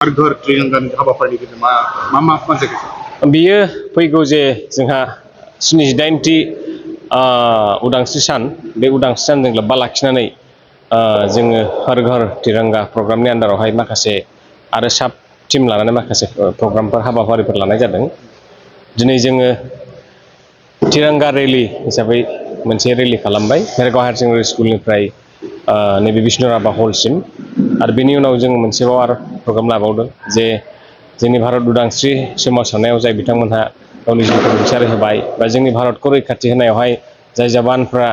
हर घर त्रिरंगानि हाबाफारिनि गेजेरजों मा कनसेप्ट बियो फैगौ जे जोंहा 78थि उदांस्रि सान बे उदांस्रि सानजों लोब्बा लाखिनानै जोङो हर घर तिरंगा प्रग्रामनि आन्दारावहाय माखासे आरो साब टिम लानानै माखासे प्रग्रामफोर हाबाफारिफोर लानाय जादों। दिनै जोङो तिरंगा रेलि हिसाबै मोनसे रेलि खालामबाय भेरगाव हायार सेकेन्डारि स्कुलनिफ्राय नैबे बिष्णु राभा हलसिम आरो बेनि उनाव जों मोनसेबाव आरो प्रग्राम लाबावदों जे जोंनि भारत उदांस्रि सोमावसारनायाव जाय बिथांमोनहा गावनि जिउखौ रुंसारि होबाय बा जोंनि भारतखौ रैखाथि होनायावहाय जाय जवानफ्रा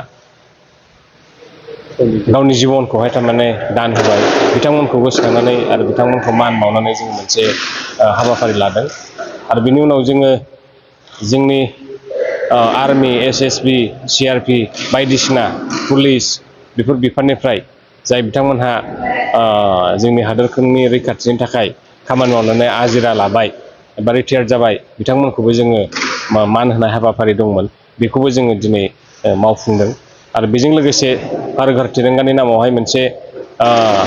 गावनि जिबनखौहाय थारमाने दान होबाय बिथांमोनखौ गोसोखांनानै आरो बिथांमोनखौ मान बावनानै जों मोनसे हाबाफारि लादों। आरो बिनि उनाव जोङो जोंनि आर्मि एसएसबि सिआरपि बायदिसिना पुलिस बेफोर बिफाननिफ्राय जाय बिथांमोनहा जोंनि हादोरनि रैखाथिनि थाखाय खामानि मावनानै आजिरा लाबाय एबा रिटायार्ड जाबाय बिथांमोनखौबो जोङो मान होनाय हाबाफारि दंमोन बेखौबो जोङो दिनै मावफुंदों। आरो बेजों लोगोसे हर घर तिरंगानि नामावहाय मोनसे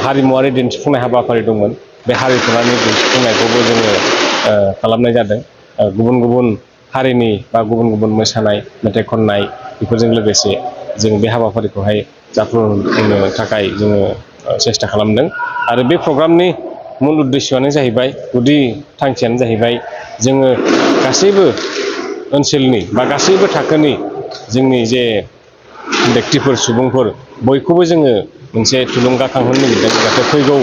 हारिमुवारि दिन्थिफुंनाय हाबाफारि दंमोन बे हारिमुवारि दिन्थिफुंनायखौबो जोङो खालामनाय जादों। गुबुन गुबुन हारिनि बा गुबुन गुबुन मोसानाय मेथाइ खननाय बेफोरजों लोगोसे जों बे हाबाफारिखौहाय जाफुंहोनो थाखाय जोङो सेस्था खालामदों। आरो बे प्रग्रामनि मुल उद्देस्यआनो जाहैबाय गुदि थांखियानो जाहैबाय जोङो गासैबो ओनसोलनि बा गासैबो थाखोनि जोंनि जे बेक्तिफोर सुबुंफोर बयखौबो जोङो मोनसे थुलुंगाखांहोनो नागिरदों जाहाथे फैगौ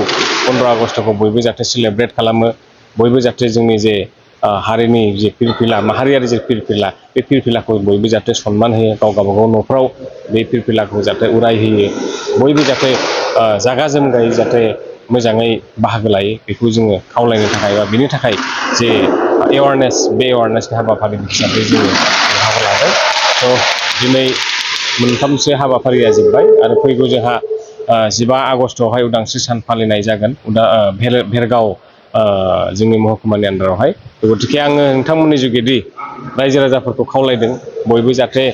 15 आगस्ट'खौ बयबो जाहाथे सेलेब्रेट खालामो बयबो जाहाथे जोंनि जे हारिनि जे फिरफिला माहारियारि जे फिरफिला बे फिरफिलाखौ बयबो जाहाथे सनमान होयो गाव गावबागाव न'फ्राव बे फिरफिलाखौ जाहाथे उराय होयो बयबो जाहाथे जागा जोमगायै जाहाथे मोजाङै बाहागो लायो बेखौ जोङो खावलायनो थाखाय बा बिनि थाखाय जे एवारनेस बे एवारनेसनि हाबाफारि हिसाबै जोङो बाहागो लादों। दिनै मोनथामसो हाबाफारिया जोब्बाय आरो फैगौ जोंहा 15 आगस्ट'आवहाय उदांस्रि सान फालिनाय जागोन भेरगाव जोंनि महकुमानि आन्दारावहाय गथिखे आङो नोंथांमोननि जुगेदि रायजो राजाफोरखौ खावलायदों बयबो जाहाथे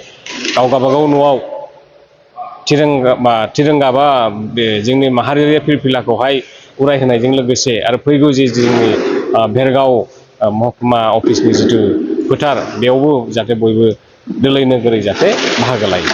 गाव गावबागाव न'आव तिरंगा बा बे जोंनि माहारियारि फिरफिलाखौहाय उरायहोनायजों लोगोसे आरो फैगौ जे जोंनि भेरगाव महकुमा अफिसनि जिथु फोथार बेयावबो जाहाथे बयबो दोलै नोगोरै जाहाथे बाहागो लायो।